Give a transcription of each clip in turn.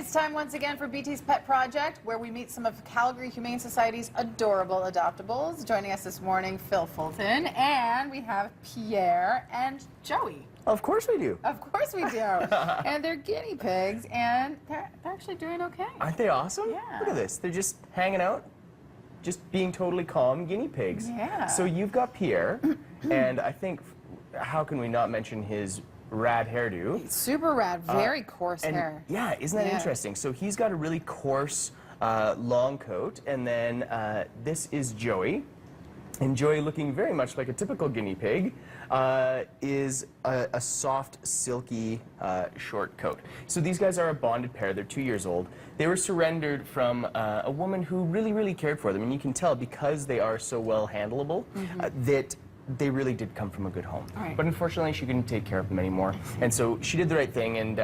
It's time once again for BT's Pet Project, where we meet some of Calgary Humane Society's adorable adoptables. Joining us this morning, Phil Fulton, and we have Pierre and Joey. Of course we do. Of course we do. And they're guinea pigs, and they're actually doing okay. Aren't they awesome? Yeah. Look at this. They're just hanging out, just being totally calm guinea pigs. Yeah. So you've got Pierre, and I think, how can we not mention his rad hairdo? Super rad, very coarse hair. Yeah, isn't that interesting? So he's got a really coarse, long coat, and then this is Joey. And Joey, looking very much like a typical guinea pig, is a soft, silky, short coat. So these guys are a bonded pair. They're 2 years old. They were surrendered from a woman who really, really cared for them. And you can tell, because they are so well handleable, that they really did come from a good home. Right. But unfortunately, she couldn't take care of them anymore. And so she did the right thing and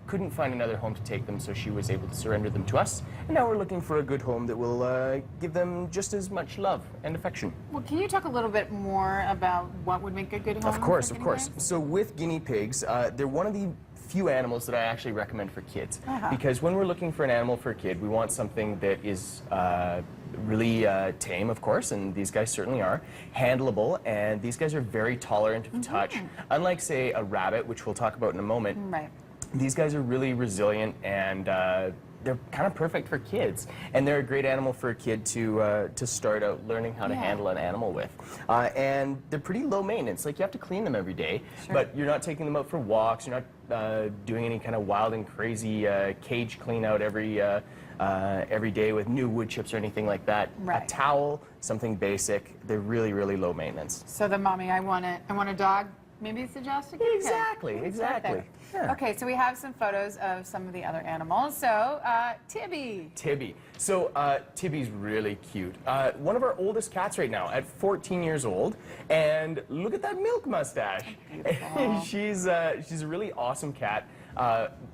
couldn't find another home to take them, so she was able to surrender them to us. And now we're looking for a good home that will give them just as much love and affection. Well, can you talk a little bit more about what would make a good home? Of course, for of course. guinea pigs? So with guinea pigs, they're one of the few animals that I actually recommend for kids. Because when we're looking for an animal for a kid, we want something that is really tame, of course, and these guys certainly are, handleable, and these guys are very tolerant of touch. Unlike, say, a rabbit, which we'll talk about in a moment, Right. these guys are really resilient, and they're kind of perfect for kids. And they're a great animal for a kid to start out learning how to handle an animal with. And they're pretty low maintenance. Like, you have to clean them every day, but you're not taking them out for walks, you're not doing any kind of wild and crazy cage clean out every day with new wood chips or anything like that. Right. A towel, something basic. They're really, really low maintenance. So the mommy, I want a dog, maybe suggest a guinea pig. Exactly, exactly. Yeah. Okay, so we have some photos of some of the other animals. So, Tibby. Tibby. So Tibby's really cute. One of our oldest cats right now, at 14 years old, and look at that milk mustache. She's a really awesome cat.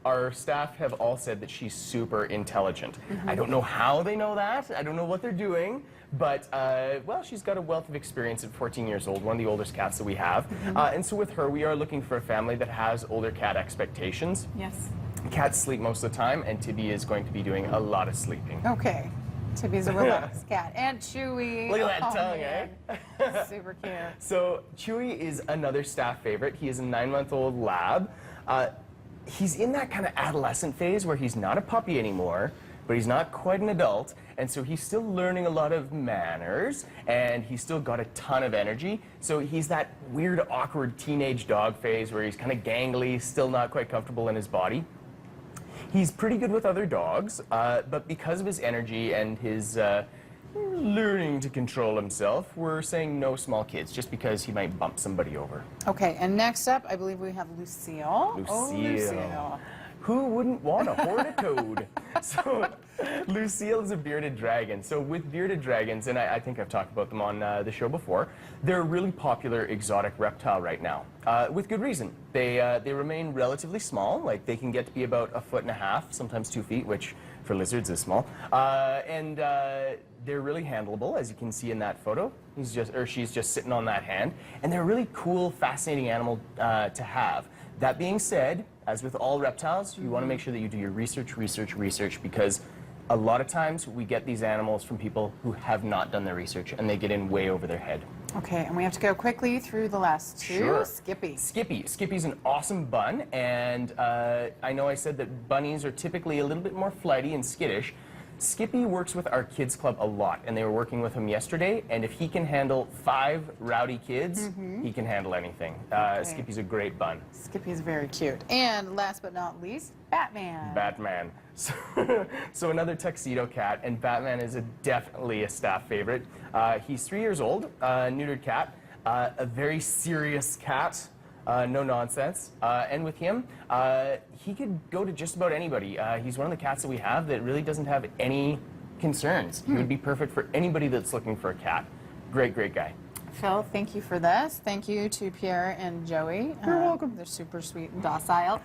Our staff have all said that she's super intelligent. I don't know how they know that. I don't know what they're doing. But, well, she's got a wealth of experience at 14 years old, one of the oldest cats that we have. And so with her, we are looking for a family that has older cat expectations. Yes. Cats sleep most of the time, and Tibby is going to be doing a lot of sleeping. Okay. Tibby's a relaxed cat. And Chewy. Look at that tongue, eh? Super cute. So Chewy is another staff favorite. He is a 9-month-old lab. He's in that kind of adolescent phase where he's not a puppy anymore, but he's not quite an adult, and so he's still learning a lot of manners, and he's still got a ton of energy. So he's that weird, awkward teenage dog phase where he's kind of gangly, still not quite comfortable in his body. He's pretty good with other dogs, but because of his energy and his learning to control himself, we're saying no small kids, just because he might bump somebody over. Okay, and next up, I believe we have Lucille. Lucille. Oh, Lucille. Who wouldn't want a horned toad? So Lucille is a bearded dragon. So with bearded dragons, and I think I've talked about them on the show before, they're a really popular exotic reptile right now, with good reason. They remain relatively small, like they can get to be about 1.5 feet, sometimes 2 feet, which for lizards is small. And they're really handleable, as you can see in that photo. She's just sitting on that hand. And they're a really cool, fascinating animal to have. That being said, as with all reptiles, you want to make sure that you do your research, because a lot of times we get these animals from people who have not done their research, and they get in way over their head. Okay, and we have to go quickly through the last two. Sure. Skippy. Skippy's an awesome bun, and I know I said that bunnies are typically a little bit more flighty and skittish. Skippy works with our kids club a lot, and they were working with him yesterday, and if he can handle 5 rowdy kids, he can handle anything. Skippy's a great bun. Skippy's very cute. And last but not least, Batman. Batman. So another tuxedo cat, and Batman is definitely a staff favorite. He's 3 years old, neutered cat, a very serious cat. No nonsense. And with him, he could go to just about anybody. He's one of the cats that we have that really doesn't have any concerns. He would be perfect for anybody that's looking for a cat. Great, great guy. Phil, thank you for this. Thank you to Pierre and Joey. You're welcome. They're super sweet and docile.